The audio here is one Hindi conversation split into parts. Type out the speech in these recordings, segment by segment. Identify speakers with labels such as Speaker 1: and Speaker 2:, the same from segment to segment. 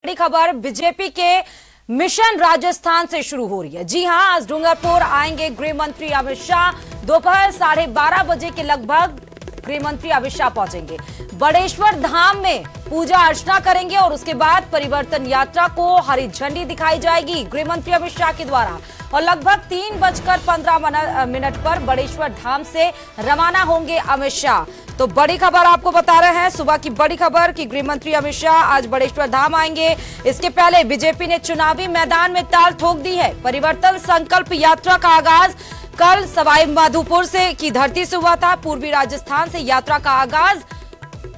Speaker 1: बड़ी खबर बीजेपी के मिशन राजस्थान से शुरू हो रही है। जी हां, आज डूंगरपुर आएंगे गृह मंत्री अमित शाह। दोपहर 12:30 बजे के लगभग गृह मंत्री अमित शाह पहुंचेंगे। बड़ेश्वर धाम में पूजा अर्चना करेंगे और उसके बाद परिवर्तन यात्रा को हरी झंडी दिखाई जाएगी गृह मंत्री अमित शाह के द्वारा। और लगभग 3:15 पर बड़ेश्वर धाम से रवाना होंगे अमित शाह। तो बड़ी खबर आपको बता रहे हैं, सुबह की बड़ी खबर कि गृह मंत्री अमित शाह आज बड़ेश्वर धाम आएंगे। इसके पहले बीजेपी ने चुनावी मैदान में ताल ठोक दी है। परिवर्तन संकल्प यात्रा का आगाज कल सवाई माधोपुर से की धरती से हुआ था। पूर्वी राजस्थान से यात्रा का आगाज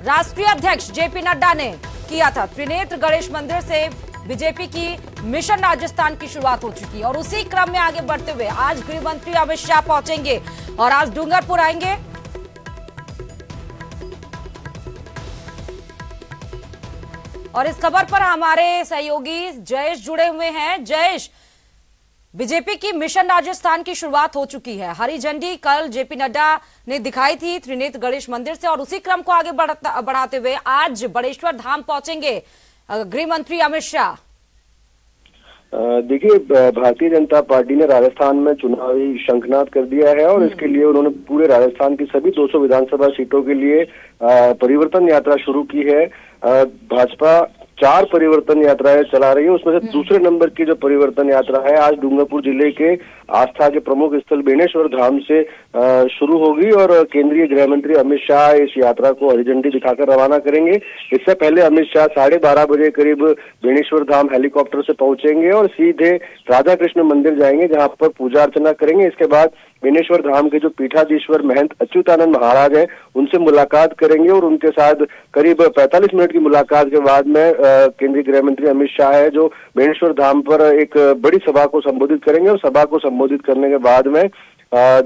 Speaker 1: राष्ट्रीय अध्यक्ष जेपी नड्डा ने किया था। त्रिनेत्र गणेश मंदिर से बीजेपी की मिशन राजस्थान की शुरुआत हो चुकी है और उसी क्रम में आगे बढ़ते हुए आज गृह मंत्री अमित शाह पहुंचेंगे और आज डूंगरपुर आएंगे। और इस खबर पर हमारे सहयोगी जयेश जुड़े हुए हैं। जयेश, बीजेपी की मिशन राजस्थान की शुरुआत हो चुकी है। हरी झंडी कल जेपी नड्डा ने दिखाई थी त्रिनेत्र गणेश मंदिर से और उसी क्रम को आगे बढ़ाते हुए आज बड़ेश्वर धाम पहुंचेंगे गृह मंत्री अमित शाह।
Speaker 2: देखिए, भारतीय जनता पार्टी ने राजस्थान में चुनावी शंखनाद कर दिया है और इसके लिए उन्होंने पूरे राजस्थान की सभी 200 विधानसभा सीटों के लिए परिवर्तन यात्रा शुरू की है। भाजपा 4 परिवर्तन यात्राएं चला रही है, उसमें से दूसरे नंबर की जो परिवर्तन यात्रा है आज डूंगरपुर जिले के आस्था के प्रमुख स्थल बेणेश्वर धाम से शुरू होगी और केंद्रीय गृह मंत्री अमित शाह इस यात्रा को हरी झंडी दिखाकर रवाना करेंगे। इससे पहले अमित शाह 12:30 बजे करीब बेणेश्वर धाम हेलीकॉप्टर से पहुंचेंगे और सीधे राधा कृष्ण मंदिर जाएंगे, जहां पर पूजा अर्चना करेंगे। इसके बाद बेणेश्वर धाम के जो पीठाधीश्वर महंत अच्युतानंद महाराज हैं उनसे मुलाकात करेंगे और उनके साथ करीब 45 मिनट की मुलाकात के बाद में केंद्रीय गृह मंत्री अमित शाह है जो बेणेश्वर धाम पर एक बड़ी सभा को संबोधित करेंगे और सभा को संबोधित करने के बाद में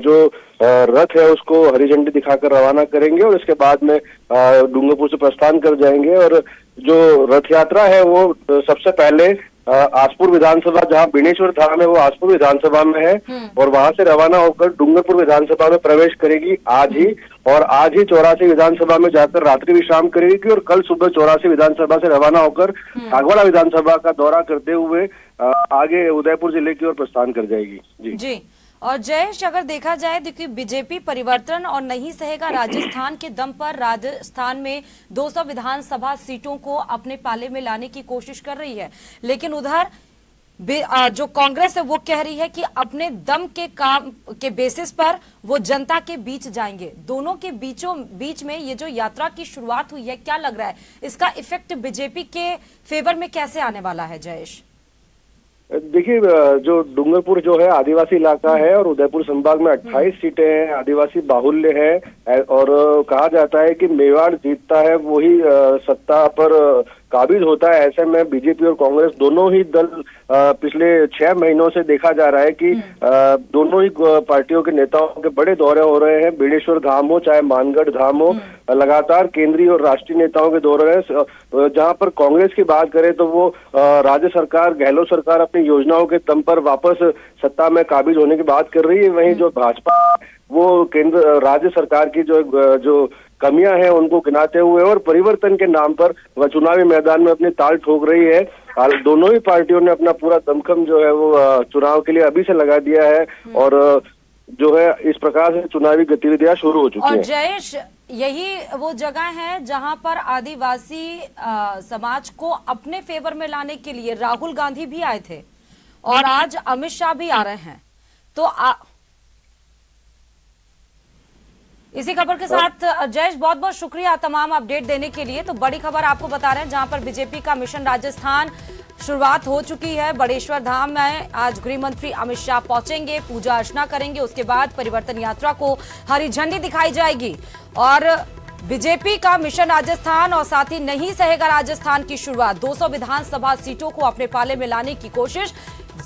Speaker 2: जो रथ है उसको हरी झंडी दिखाकर रवाना करेंगे और इसके बाद में डूंगरपुर से प्रस्थान कर जाएंगे। और जो रथ यात्रा है वो सबसे पहले आसपुर विधानसभा, जहां बेणेश्वर धाम है वो आसपुर विधानसभा में है और वहां से रवाना होकर डूंगरपुर विधानसभा में प्रवेश करेगी आज ही और आज ही 84 विधानसभा में जाकर रात्रि विश्राम करेगी और कल सुबह 84 विधानसभा से रवाना होकर सागवाड़ा विधानसभा का दौरा करते हुए आगे उदयपुर जिले की ओर प्रस्थान कर जाएगी।
Speaker 1: जी। और जयेश, अगर देखा जाए देखिए बीजेपी परिवर्तन और नहीं सहेगा राजस्थान के दम पर राजस्थान में 200 विधानसभा सीटों को अपने पाले में लाने की कोशिश कर रही है, लेकिन उधर जो कांग्रेस है वो कह रही है कि अपने दम के काम के बेसिस पर वो जनता के बीच जाएंगे। दोनों के बीच में ये जो यात्रा की शुरुआत हुई है, क्या लग रहा है इसका इफेक्ट बीजेपी के फेवर में कैसे आने वाला है? जयेश,
Speaker 2: देखिए, जो डूंगरपुर जो है आदिवासी इलाका है और उदयपुर संभाग में 28 सीटें हैं, आदिवासी बाहुल्य है और कहा जाता है कि मेवाड़ जीतता है वही सत्ता पर काबिज होता है। ऐसे में बीजेपी और कांग्रेस दोनों ही दल पिछले 6 महीनों से देखा जा रहा है कि दोनों ही पार्टियों के नेताओं के बड़े दौरे हो रहे हैं। बेणेश्वर धाम हो चाहे मानगढ़ धाम हो, लगातार केंद्रीय और राष्ट्रीय नेताओं के दौरे हैं। जहां पर कांग्रेस की बात करें तो वो राज्य सरकार, गहलोत सरकार अपनी योजनाओं के दम पर वापस सत्ता में काबिज होने की बात कर रही है। वहीं जो भाजपा वो केंद्र राज्य सरकार की जो कमियां हैं उनको गिनाते हुए और परिवर्तन के नाम पर वह चुनावी मैदान में अपनी ताल ठोक रही है। दोनों ही पार्टियों ने अपना पूरा दमखम जो है वो चुनाव के लिए अभी से लगा दिया है और जो है इस प्रकार से चुनावी गतिविधियां शुरू हो चुकी हैं।
Speaker 1: और जयेश, यही वो जगह है जहां पर आदिवासी समाज को अपने फेवर में लाने के लिए राहुल गांधी भी आए थे और आज अमित शाह भी आ रहे हैं। तो इसी खबर के साथ जयेश, बहुत बहुत शुक्रिया तमाम अपडेट देने के लिए। तो बड़ी खबर आपको बता रहे हैं जहां पर बीजेपी का मिशन राजस्थान शुरुआत हो चुकी है। बड़ेश्वर धाम में आज गृह मंत्री अमित शाह पहुंचेंगे, पूजा अर्चना करेंगे, उसके बाद परिवर्तन यात्रा को हरी झंडी दिखाई जाएगी और बीजेपी का मिशन राजस्थान और साथ ही नहीं सहेगा राजस्थान की शुरुआत 200 विधानसभा सीटों को अपने पाले में लाने की कोशिश।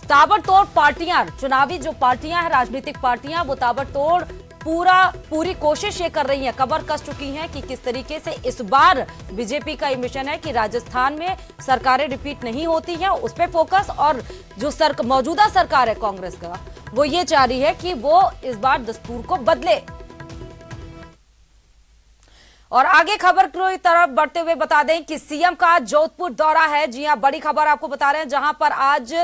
Speaker 1: ताबड़तोड़ पार्टियां, चुनावी जो पार्टियां हैं, राजनीतिक पार्टियां, वो ताबड़तोड़ पूरी कोशिश ये कर रही हैं, कमर कस चुकी हैं कि किस तरीके से इस बार बीजेपी का ये मिशन है कि राजस्थान में सरकारें रिपीट नहीं होती हैं, उस पर फोकस। और जो मौजूदा सरकार है कांग्रेस का, वो ये चाह रही है कि वो इस बार दस्तूर को बदले। और आगे खबर की तरफ बढ़ते हुए बता दें कि सीएम का जोधपुर दौरा है। जी हां, बड़ी खबर आपको बता रहे हैं, जहां पर आज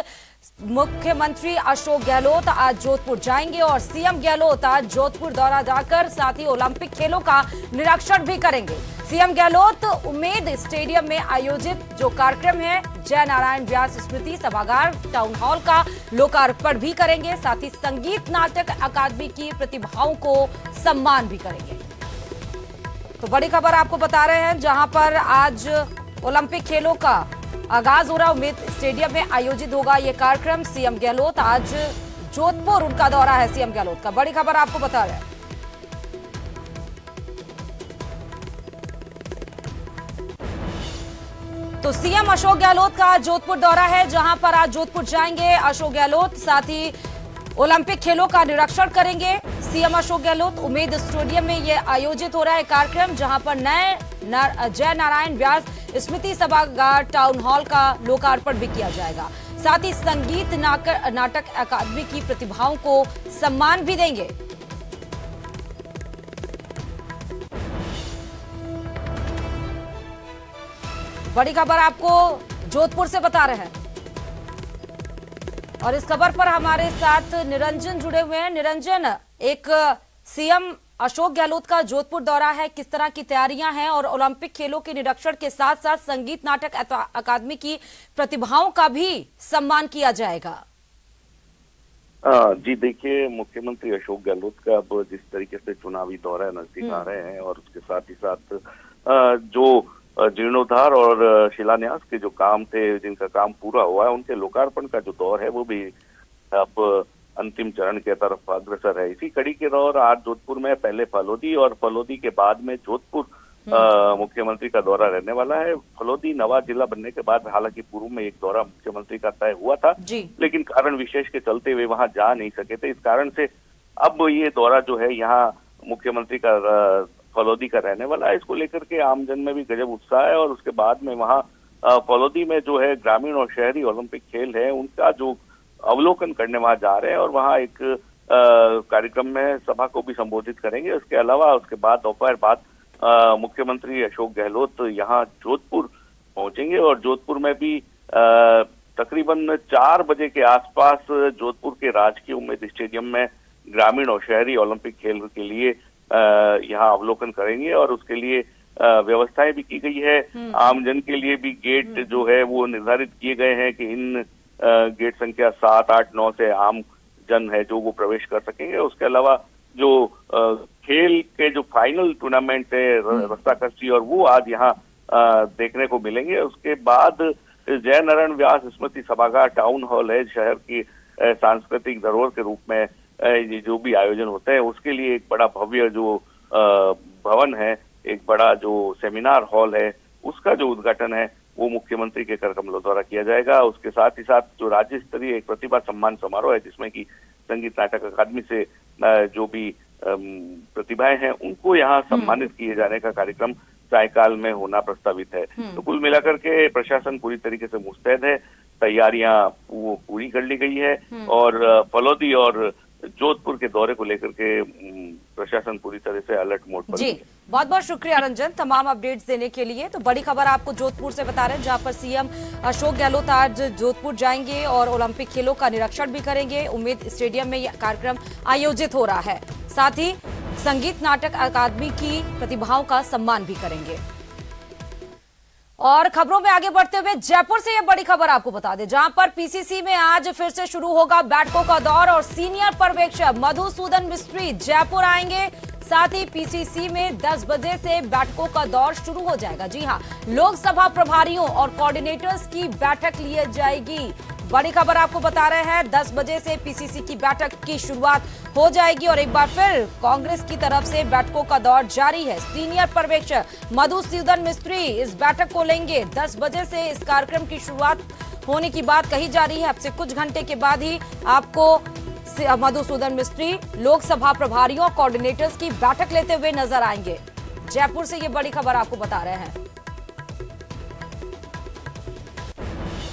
Speaker 1: मुख्यमंत्री अशोक गहलोत आज जोधपुर जाएंगे और सीएम गहलोत आज जोधपुर दौरा जाकर साथ ही ओलंपिक खेलों का निरीक्षण भी करेंगे। सीएम गहलोत उम्मेद स्टेडियम में आयोजित जो कार्यक्रम है जय नारायण व्यास स्मृति सभागार टाउन हॉल का लोकार्पण भी करेंगे, साथ ही संगीत नाटक अकादमी की प्रतिभाओं को सम्मान भी करेंगे। तो बड़ी खबर आपको बता रहे हैं, जहां पर आज ओलंपिक खेलों का आगाज हो रहा है। उम्मेद स्टेडियम में आयोजित होगा यह कार्यक्रम। सीएम गहलोत आज जोधपुर, उनका दौरा है सीएम गहलोत का। बड़ी खबर आपको बता रहे हैं। तो सीएम अशोक गहलोत का जोधपुर दौरा है, जहां पर आज जोधपुर जाएंगे अशोक गहलोत, साथ ही ओलंपिक खेलों का निरीक्षण करेंगे सीएम अशोक गहलोत। उम्मेद स्टेडियम में यह आयोजित हो रहा है कार्यक्रम, जहां पर जय नारायण व्यास स्मृति सभागार टाउन हॉल का लोकार्पण भी किया जाएगा। साथ ही संगीत नाटक अकादमी की प्रतिभाओं को सम्मान भी देंगे। बड़ी खबर आपको जोधपुर से बता रहे हैं और इस खबर पर हमारे साथ निरंजन जुड़े हुए हैं। निरंजन, एक सीएम अशोक गहलोत का जोधपुर दौरा है, किस तरह की तैयारियां हैं और ओलंपिक खेलों के निरीक्षण के साथ साथ संगीत नाटक अकादमी की प्रतिभाओं का भी सम्मान किया जाएगा?
Speaker 3: जी देखिए, मुख्यमंत्री अशोक गहलोत का अब जिस तरीके से चुनावी दौरा नजदीक आ रहे हैं और उसके साथ ही साथ जो जीर्णोद्धार और शिलान्यास के जो काम थे, जिनका काम पूरा हुआ है, उनके लोकार्पण का जो दौर है वो भी अब अंतिम चरण के तरफ अग्रसर है। इसी कड़ी के दौर आज जोधपुर में पहले फलोदी और फलोदी के बाद में जोधपुर मुख्यमंत्री का दौरा रहने वाला है। फलोदी नवा जिला बनने के बाद हालांकि पूर्व में एक दौरा मुख्यमंत्री का तय हुआ था, लेकिन कारण विशेष के चलते वे वहां जा नहीं सके थे। इस कारण से अब ये दौरा जो है यहाँ मुख्यमंत्री का फलोदी का रहने वाला है। इसको लेकर के आमजन में भी गजब उत्साह है और उसके बाद में वहाँ फलोदी में जो है ग्रामीण और शहरी ओलंपिक खेल है उनका जो अवलोकन करने वहां जा रहे हैं और वहां एक कार्यक्रम में सभा को भी संबोधित करेंगे। उसके अलावा उसके बाद दोपहर बाद मुख्यमंत्री अशोक गहलोत यहाँ जोधपुर पहुंचेंगे और जोधपुर में भी तकरीबन 4 बजे के आसपास जोधपुर के राजकीय उम्मेद स्टेडियम में ग्रामीण और शहरी ओलंपिक खेल के लिए यहाँ अवलोकन करेंगे और उसके लिए व्यवस्थाएं भी की गई है। आमजन के लिए भी गेट जो है वो निर्धारित किए गए हैं कि इन गेट संख्या 7, 8, 9 से आम जन है जो वो प्रवेश कर सकेंगे। उसके अलावा जो खेल के जो फाइनल टूर्नामेंट है रस्साकशी और वो आज यहाँ देखने को मिलेंगे। उसके बाद जय नारायण व्यास स्मृति सभागार टाउन हॉल है, शहर की सांस्कृतिक धरोहर के रूप में ये जो भी आयोजन होते हैं उसके लिए एक बड़ा भव्य जो भवन है, एक बड़ा जो सेमिनार हॉल है, उसका जो उद्घाटन है वो मुख्यमंत्री के कर कमलों द्वारा किया जाएगा। उसके साथ ही साथ जो राज्य स्तरीय एक प्रतिभा सम्मान समारोह है जिसमें कि संगीत नाटक अकादमी से जो भी प्रतिभाएं हैं उनको यहाँ सम्मानित किए जाने का कार्यक्रम सायकाल में होना प्रस्तावित है। तो कुल मिलाकर के प्रशासन पूरी तरीके से मुस्तैद है, तैयारियां वो पूरी कर ली गई है और फलोदी और जोधपुर के दौरे को लेकर के प्रशासन पूरी तरह से अलर्ट मोड पर
Speaker 1: जी। बहुत बहुत शुक्रिया रंजन तमाम अपडेट्स देने के लिए। तो बड़ी खबर आपको जोधपुर से बता रहे हैं, जहां पर सीएम अशोक गहलोत आज जोधपुर जाएंगे और ओलंपिक खेलों का निरीक्षण भी करेंगे। उम्मेद स्टेडियम में यह कार्यक्रम आयोजित हो रहा है, साथ ही संगीत नाटक अकादमी की प्रतिभाओं का सम्मान भी करेंगे। और खबरों में आगे बढ़ते हुए जयपुर से यह बड़ी खबर आपको बता दें, जहां पर पीसीसी में आज फिर से शुरू होगा बैठकों का दौर और सीनियर पर्यवेक्षक मधुसूदन मिस्त्री जयपुर आएंगे। साथ ही पीसीसी में 10 बजे से बैठकों का दौर शुरू हो जाएगा। जी हां, लोकसभा प्रभारियों और कोऑर्डिनेटर्स की बैठक ली जाएगी। बड़ी खबर आपको बता रहे हैं, 10 बजे से पीसीसी की बैठक की शुरुआत हो जाएगी और एक बार फिर कांग्रेस की तरफ से बैठकों का दौर जारी है। सीनियर पर्यवेक्षक मधुसूदन मिस्त्री इस बैठक को लेंगे। 10 बजे से इस कार्यक्रम की शुरुआत होने की बात कही जा रही है। अब से कुछ घंटे के बाद ही आपको मधुसूदन मिस्त्री लोकसभा प्रभारियों और कोऑर्डिनेटर्स की बैठक लेते हुए नजर आएंगे। जयपुर से ये बड़ी खबर आपको बता रहे हैं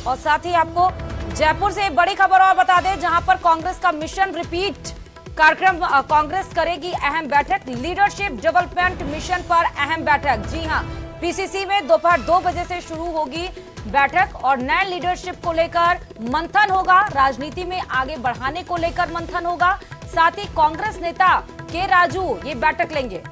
Speaker 1: और साथ ही आपको जयपुर से एक बड़ी खबर और बता दें, जहां पर कांग्रेस का मिशन रिपीट कार्यक्रम कांग्रेस करेगी अहम बैठक, लीडरशिप डेवलपमेंट मिशन पर अहम बैठक। जी हां, पीसीसी में दोपहर 2 बजे से शुरू होगी बैठक और नए लीडरशिप को लेकर मंथन होगा, राजनीति में आगे बढ़ाने को लेकर मंथन होगा। साथ ही कांग्रेस नेता के राजू ये बैठक लेंगे।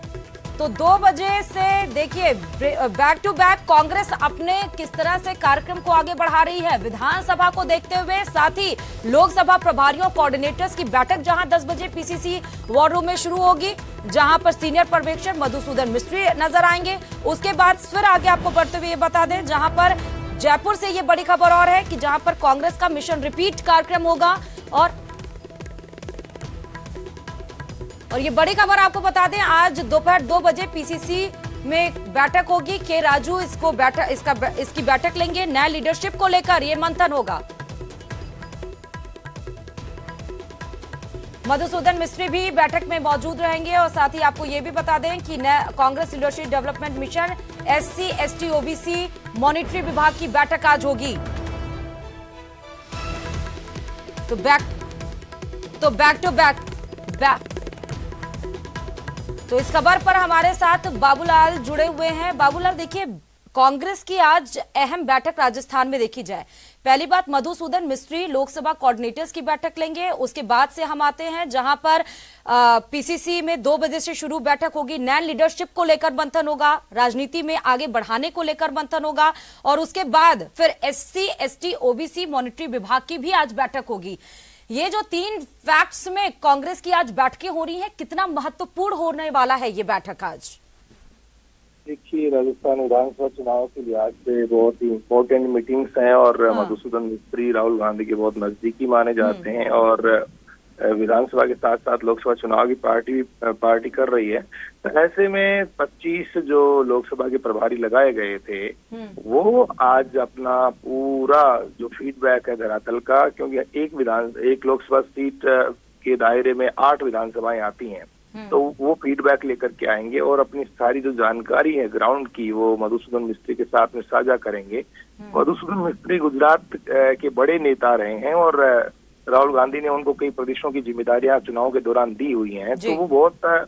Speaker 1: तो 2 बजे से देखिए बैक टू बैक कांग्रेस अपने किस तरह से कार्यक्रम को आगे बढ़ा रही है विधानसभा को देखते हुए। साथ ही लोकसभा प्रभारियों कोऑर्डिनेटर्स की बैठक जहां 10 बजे पीसीसी वॉर रूम में शुरू होगी, जहां पर सीनियर पर्यवेक्षक मधुसूदन मिस्त्री नजर आएंगे। उसके बाद फिर आगे आपको बढ़ते हुए ये बता दें, जहां पर जयपुर से ये बड़ी खबर और है कि जहां पर कांग्रेस का मिशन रिपीट कार्यक्रम होगा और ये बड़ी खबर आपको बता दें, आज दोपहर 2 बजे पीसीसी में बैठक होगी। के राजू इसकी बैठक लेंगे, नया लीडरशिप को लेकर ये मंथन होगा। मधुसूदन मिस्त्री भी बैठक में मौजूद रहेंगे और साथ ही आपको ये भी बता दें कि Congress leadership development mission SC ST OBC monetary विभाग की बैठक आज होगी। तो बैक टू बैक तो इस खबर पर हमारे साथ बाबूलाल जुड़े हुए हैं। बाबूलाल, देखिए कांग्रेस की आज अहम बैठक राजस्थान में देखी जाए, पहली बात मधुसूदन मिस्त्री लोकसभा कोऑर्डिनेटर्स की बैठक लेंगे। उसके बाद से हम आते हैं जहां पर पीसीसी में 2 बजे से शुरू बैठक होगी, नए लीडरशिप को लेकर मंथन होगा, राजनीति में आगे बढ़ाने को लेकर मंथन होगा और उसके बाद फिर SC ST OBC मॉनिटरी विभाग की भी आज बैठक होगी। ये जो 3 फैक्ट्स में कांग्रेस की आज बैठकें हो रही हैं, कितना महत्वपूर्ण होने वाला है ये बैठक आज?
Speaker 4: देखिए, राजस्थान विधानसभा चुनाव के लिहाज से बहुत ही इम्पोर्टेंट मीटिंग्स हैं और मधुसूदन मिस्त्री राहुल गांधी के बहुत नजदीकी माने जाते हैं और विधानसभा के साथ साथ लोकसभा चुनाव की पार्टी कर रही है। तो ऐसे में 25 जो लोकसभा के प्रभारी लगाए गए थे वो आज अपना पूरा जो फीडबैक है धरातल का, क्योंकि एक लोकसभा सीट के दायरे में 8 विधानसभाएं आती हैं, तो वो फीडबैक लेकर के आएंगे और अपनी सारी जो जानकारी है ग्राउंड की वो मधुसूदन मिस्त्री के साथ में साझा करेंगे। मधुसूदन मिस्त्री गुजरात के बड़े नेता रहे हैं और राहुल गांधी ने उनको कई प्रदेशों की जिम्मेदारियां चुनाव के दौरान दी हुई हैं, तो वो बहुत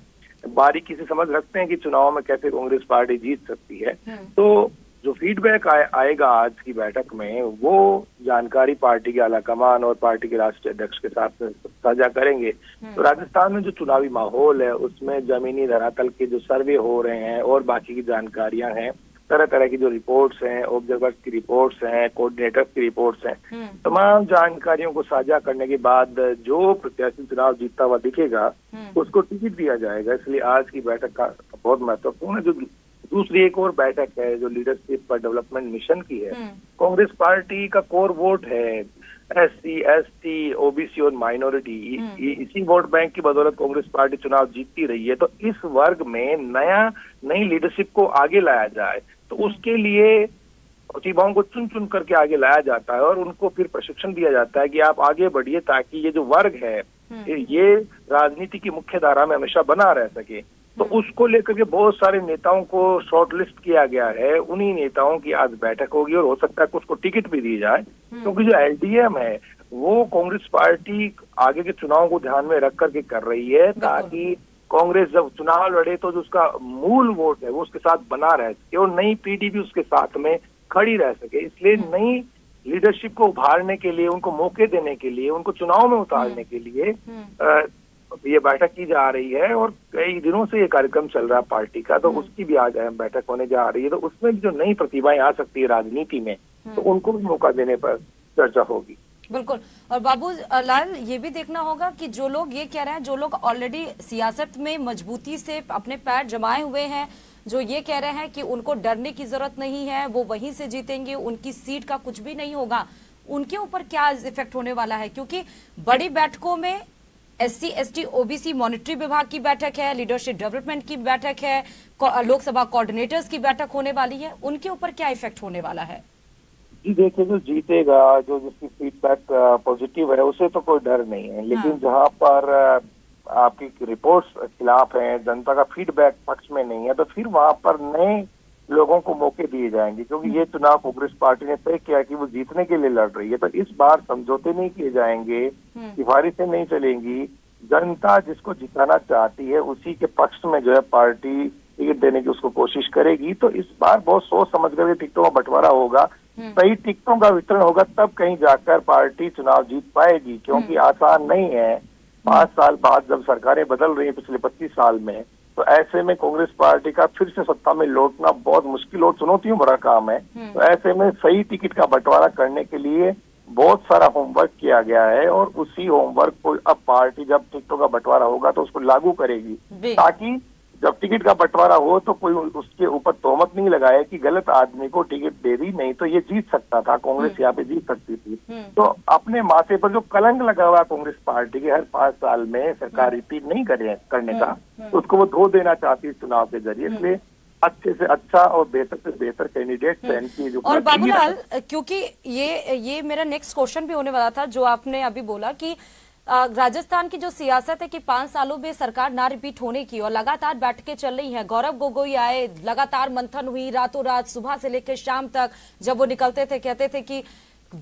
Speaker 4: बारीकी से समझ रखते हैं कि चुनाव में कैसे कांग्रेस पार्टी जीत सकती है। तो जो फीडबैक आएगा आज की बैठक में वो जानकारी पार्टी के आलाकमान और पार्टी के राष्ट्रीय अध्यक्ष के साथ साझा करेंगे। तो राजस्थान में जो चुनावी माहौल है उसमें जमीनी धरातल के जो सर्वे हो रहे हैं और बाकी की जानकारियां हैं, तरह तरह की जो रिपोर्ट्स हैं, ऑब्जर्वर्स की रिपोर्ट्स हैं, कोऑर्डिनेटर्स की रिपोर्ट्स हैं, तमाम जानकारियों को साझा करने के बाद जो प्रत्याशी चुनाव जीतता हुआ दिखेगा उसको टिकट दिया जाएगा। इसलिए आज की बैठक का बहुत महत्वपूर्ण है। जो दूसरी एक और बैठक है जो लीडरशिप पर डेवलपमेंट मिशन की है, कांग्रेस पार्टी का कोर वोट है SC ST OBC और माइनॉरिटी, इसी वोट बैंक की बदौलत कांग्रेस पार्टी चुनाव जीतती रही है। तो इस वर्ग में नई लीडरशिप को आगे लाया जाए, तो उसके लिए प्रतिभाओं को चुन चुन करके आगे लाया जाता है और उनको फिर प्रशिक्षण दिया जाता है कि आप आगे बढ़िए ताकि ये जो वर्ग है ये राजनीति की मुख्य धारा में हमेशा बना रह सके। तो उसको लेकर के बहुत सारे नेताओं को शॉर्टलिस्ट किया गया है। उन्हीं नेताओं की आज बैठक होगी और हो सकता है कि उसको टिकट भी दी जाए, क्योंकि जो LDM है वो कांग्रेस पार्टी आगे के चुनाव को ध्यान में रख करके कर रही है ताकि कांग्रेस जब चुनाव लड़े तो जो उसका मूल वोट है वो उसके साथ बना रह सके और नई पीढ़ी भी उसके साथ में खड़ी रह सके। इसलिए नई लीडरशिप को उभारने के लिए, उनको मौके देने के लिए, उनको चुनाव में उतारने के लिए ये बैठक की जा रही है और कई दिनों से ये कार्यक्रम चल रहा है पार्टी का, तो उसकी भी आज अहम बैठक होने जा रही है। तो उसमें भी जो नई प्रतिभाएं आ सकती है राजनीति में, तो उनको भी मौका देने पर चर्चा होगी।
Speaker 1: बिल्कुल। और बाबू लाल, ये भी देखना होगा कि जो लोग ये कह रहे हैं, जो लोग ऑलरेडी सियासत में मजबूती से अपने पैर जमाए हुए हैं, जो ये कह रहे हैं कि उनको डरने की जरूरत नहीं है, वो वहीं से जीतेंगे, उनकी सीट का कुछ भी नहीं होगा, उनके ऊपर क्या इफेक्ट होने वाला है? क्योंकि बड़ी बैठकों में SC ST OBC मॉनिटरी विभाग की बैठक है, लीडरशिप डेवलपमेंट की बैठक है, लोकसभा कोऑर्डिनेटर्स की बैठक होने वाली है, उनके ऊपर क्या इफेक्ट होने वाला है?
Speaker 4: जी देखिए, जो जीतेगा, जो जिसकी फीडबैक पॉजिटिव है, उसे तो कोई डर नहीं है। लेकिन जहां पर आपकी रिपोर्ट्स खिलाफ हैं, जनता का फीडबैक पक्ष में नहीं है, तो फिर वहां पर नए लोगों को मौके दिए जाएंगे, क्योंकि ये चुनाव कांग्रेस पार्टी ने तय किया कि वो जीतने के लिए लड़ रही है। तो इस बार समझौते नहीं किए जाएंगे, सिफारिशें नहीं चलेंगी, जनता जिसको जिताना चाहती है उसी के पक्ष में जो है पार्टी टिकट देने की उसको कोशिश करेगी। तो इस बार बहुत सोच समझ कर टिकटों का बंटवारा होगा, सही टिकटों का वितरण होगा, तब कहीं जाकर पार्टी चुनाव जीत पाएगी, क्योंकि आसान नहीं है। 5 साल बाद जब सरकारें बदल रही है पिछले 25 साल में, तो ऐसे में कांग्रेस पार्टी का फिर से सत्ता में लौटना बहुत मुश्किल और चुनौतियों भरा काम है। तो ऐसे में सही टिकट का बंटवारा करने के लिए बहुत सारा होमवर्क किया गया है, और उसी होमवर्क को अब पार्टी जब टिकटों का बंटवारा होगा तो उसको लागू करेगी, ताकि जब टिकट का बंटवारा हो तो कोई उसके ऊपर तोहमत नहीं लगाए कि गलत आदमी को टिकट दे दी, नहीं तो ये जीत सकता था, कांग्रेस यहाँ पे जीत सकती थी। तो अपने माथे पर जो कलंक लगा हुआ कांग्रेस पार्टी के हर 5 साल में सरकार रिपीट नहीं करने का, तो उसको वो धो देना चाहती है चुनाव के जरिए। इसलिए अच्छे से अच्छा और बेहतर से बेहतर कैंडिडेट चयन की जो।
Speaker 1: और बाबूलाल, क्योंकि ये मेरा नेक्स्ट क्वेश्चन भी होने वाला था, जो आपने अभी बोला कि राजस्थान की जो सियासत है कि 5 सालों में सरकार ना रिपीट होने की, और लगातार बैठकें चल रही हैं। गौरव गोगोई आए, लगातार मंथन हुई रातों रात, सुबह से लेकर शाम तक। जब वो निकलते थे कहते थे कि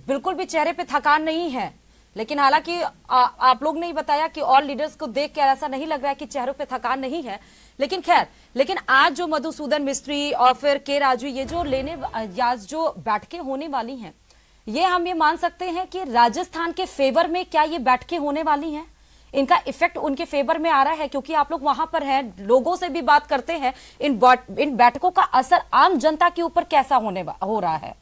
Speaker 1: बिल्कुल भी चेहरे पे थकान नहीं है, लेकिन हालांकि आप लोग ने ही बताया कि और लीडर्स को देख कर ऐसा नहीं लग रहा है कि चेहरों पे थकान नहीं है। लेकिन खैर, लेकिन आज जो मधुसूदन मिस्त्री और फिर के राजू, ये जो बैठकें होने वाली हैं, ये हम ये मान सकते हैं कि राजस्थान के फेवर में क्या ये बैठकें होने वाली हैं? इनका इफेक्ट उनके फेवर में आ रहा है? क्योंकि आप लोग वहां पर हैं, लोगों से भी बात करते हैं, इन बैठकों का असर आम जनता के ऊपर कैसा हो रहा है?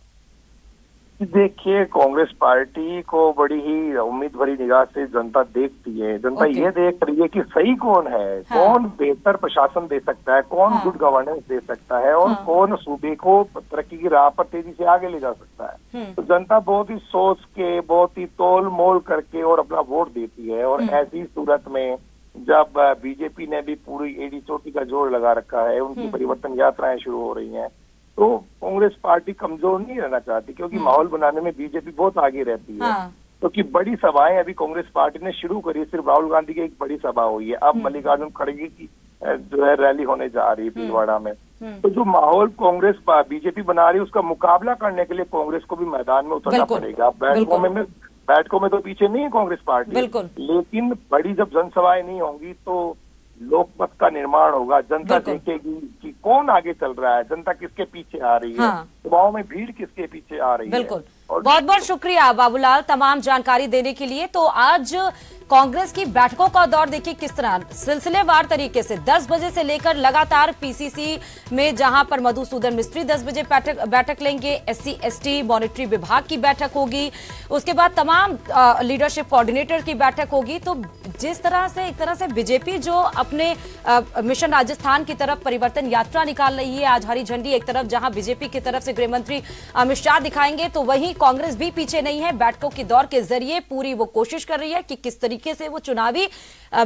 Speaker 4: देखिए, कांग्रेस पार्टी को बड़ी ही उम्मीद भरी निगाह से जनता देखती है। जनता ये देख रही है कि सही कौन है, कौन बेहतर प्रशासन दे सकता है, कौन गुड गवर्नेंस दे सकता है, और कौन सूबे को तरक्की की राह पर तेजी से आगे ले जा सकता है। तो जनता बहुत ही सोच के, बहुत ही तोल मोल करके और अपना वोट देती है। और ऐसी सूरत में जब बीजेपी ने भी पूरी एड़ी चोटी का जोर लगा रखा है, उनकी परिवर्तन यात्राएं शुरू हो रही हैं, तो कांग्रेस पार्टी कमजोर नहीं रहना चाहती, क्योंकि माहौल बनाने में बीजेपी बहुत आगे रहती है। क्योंकि बड़ी सभाएं अभी कांग्रेस पार्टी ने शुरू करी, सिर्फ राहुल गांधी की एक बड़ी सभा हुई है, अब मल्लिकार्जुन खड़गे की जो है रैली होने जा रही है भीलवाड़ा में। तो जो माहौल कांग्रेस बीजेपी बना रही है, उसका मुकाबला करने के लिए कांग्रेस को भी मैदान में उतरना पड़ेगा। बैठकों में तो पीछे नहीं है कांग्रेस पार्टी, लेकिन बड़ी जब जनसभाएं नहीं होंगी तो लोकमत का निर्माण होगा। जनता देखेगी कि कौन आगे चल रहा है, जनता किसके पीछे आ रही है, सभाओं में भीड़ किसके पीछे आ रही है।
Speaker 1: बिल्कुल, बहुत बहुत शुक्रिया बाबूलाल तमाम जानकारी देने के लिए। तो आज कांग्रेस की बैठकों का दौर देखिए किस तरह सिलसिलेवार तरीके से 10 बजे से लेकर लगातार पीसीसी में, जहां पर मधुसूदन मिस्त्री 10 बजे बैठक लेंगे, SC/ST मॉनिटरी विभाग की बैठक होगी, उसके बाद तमाम लीडरशिप कोऑर्डिनेटर की बैठक होगी। तो जिस तरह से एक तरह से बीजेपी जो अपने मिशन राजस्थान की तरफ परिवर्तन यात्रा निकाल रही है, आज हरी झंडी एक तरफ जहां बीजेपी की तरफ से गृह मंत्री अमित शाह दिखाएंगे, तो वहीं कांग्रेस भी पीछे नहीं है। बैठकों के दौर के जरिए पूरी वो कोशिश कर रही है कि किस तरीके से वो चुनावी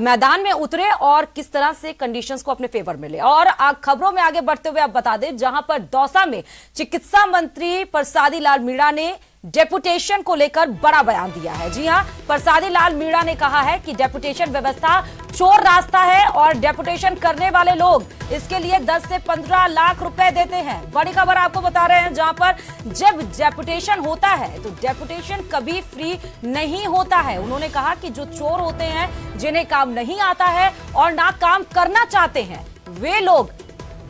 Speaker 1: मैदान में उतरे और किस तरह से कंडीशंस को अपने फेवर में ले। और खबरों में आगे बढ़ते हुए आप बता दें, जहां पर दौसा में चिकित्सा मंत्री परसादी लाल मीणा ने डेपुटेशन को लेकर बड़ा बयान दिया है। जी हां, परसादी लाल मीणा ने कहा है कि डेपुटेशन व्यवस्था चोर रास्ता है और डेपुटेशन करने वाले लोग इसके लिए 10 से 15 लाख रुपए देते हैं। बड़ी खबर आपको बता रहे हैं, जहां पर जब डेपुटेशन होता है तो डेपुटेशन कभी फ्री नहीं होता है। उन्होंने कहा कि जो चोर होते हैं, जिन्हें काम नहीं आता है और ना काम करना चाहते हैं, वे लोग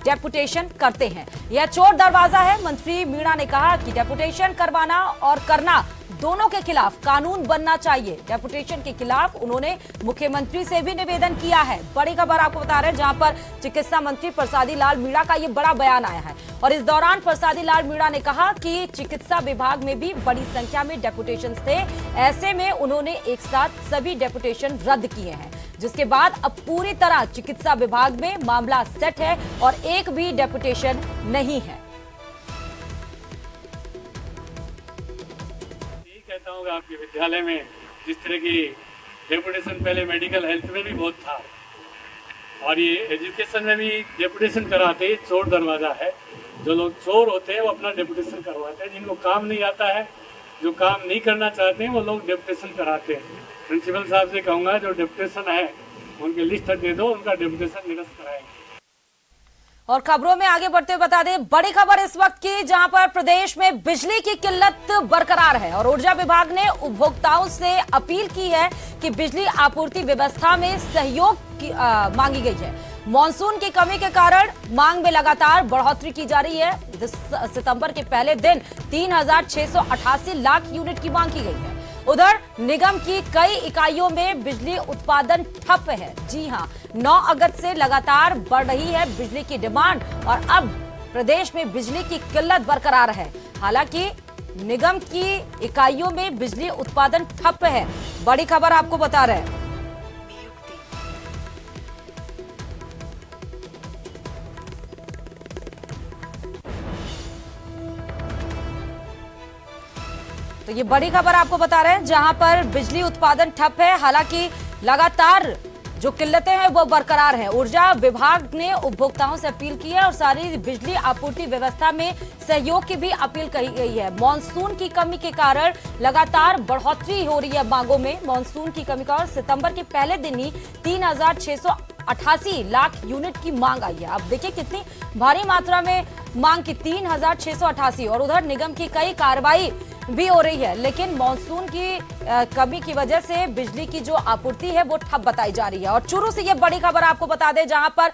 Speaker 1: डेपुटेशन करते हैं। यह चोर दरवाजा है। मंत्री मीणा ने कहा कि डेपुटेशन करवाना और करना दोनों के खिलाफ कानून बनना चाहिए। डेपुटेशन के खिलाफ उन्होंने मुख्यमंत्री से भी निवेदन किया है। बड़ी खबर आपको बता रहे हैं, जहां पर चिकित्सा मंत्री परसादी लाल मीणा का यह बड़ा बयान आया है। और इस दौरान परसादी लाल मीणा ने कहा कि चिकित्सा विभाग में भी बड़ी संख्या में डेपुटेशन थे, ऐसे में उन्होंने एक साथ सभी डेपुटेशन रद्द किए हैं, जिसके बाद अब पूरी तरह चिकित्सा विभाग में मामला सेट है और एक भी डेपुटेशन नहीं है।
Speaker 5: कहता हूँ आपके विद्यालय में जिस तरह की डेपुटेशन पहले मेडिकल हेल्थ में भी बहुत था, और ये एजुकेशन में भी डेपुटेशन कराते ही चोर दरवाजा है। जो लोग चोर होते हैं वो अपना डेपुटेशन करवाते हैं, जिनको काम नहीं आता है, जो काम नहीं करना चाहते हैं, वो लोग डेपुटेशन कराते हैं। प्रिंसिपल साहब से कहूँगा जो डेपुटेशन है उनकी लिस्ट दे दो, उनका डेपुटेशन निरस्त कराएंगे।
Speaker 1: और खबरों में आगे बढ़ते हुए बता दें, बड़ी खबर इस वक्त की, जहां पर प्रदेश में बिजली की किल्लत बरकरार है और ऊर्जा विभाग ने उपभोक्ताओं से अपील की है कि बिजली आपूर्ति व्यवस्था में सहयोग मांगी गई है। मॉनसून की कमी के कारण मांग में लगातार बढ़ोतरी की जा रही है। सितंबर के पहले दिन 3,688 लाख यूनिट की मांग की गई है। उधर निगम की कई इकाइयों में बिजली उत्पादन ठप है। जी हां, 9 अगस्त से लगातार बढ़ रही है बिजली की डिमांड और अब प्रदेश में बिजली की किल्लत बरकरार है। हालांकि निगम की इकाइयों में बिजली उत्पादन ठप है। बड़ी खबर आपको बता रहे हैं। तो ये बड़ी खबर आपको बता रहे हैं, जहां पर बिजली उत्पादन ठप है। हालांकि लगातार जो किल्लतें हैं वो बरकरार हैं। ऊर्जा विभाग ने उपभोक्ताओं से अपील की है और सारी बिजली आपूर्ति व्यवस्था में सहयोग की भी अपील कही गई है। मॉनसून की कमी के कारण लगातार बढ़ोतरी हो रही है मांगों में। मॉनसून की कमी का और सितंबर के पहले दिन ही 3,688 लाख यूनिट की मांग आई है। अब देखिए कितनी भारी मात्रा में मांग की, 3,688। और उधर निगम की कई कार्रवाई भी हो रही है, लेकिन मॉनसून की कमी की वजह से बिजली की जो आपूर्ति है वो ठप बताई जा रही है। और चूरू से ये बड़ी खबर आपको बता दें, जहां पर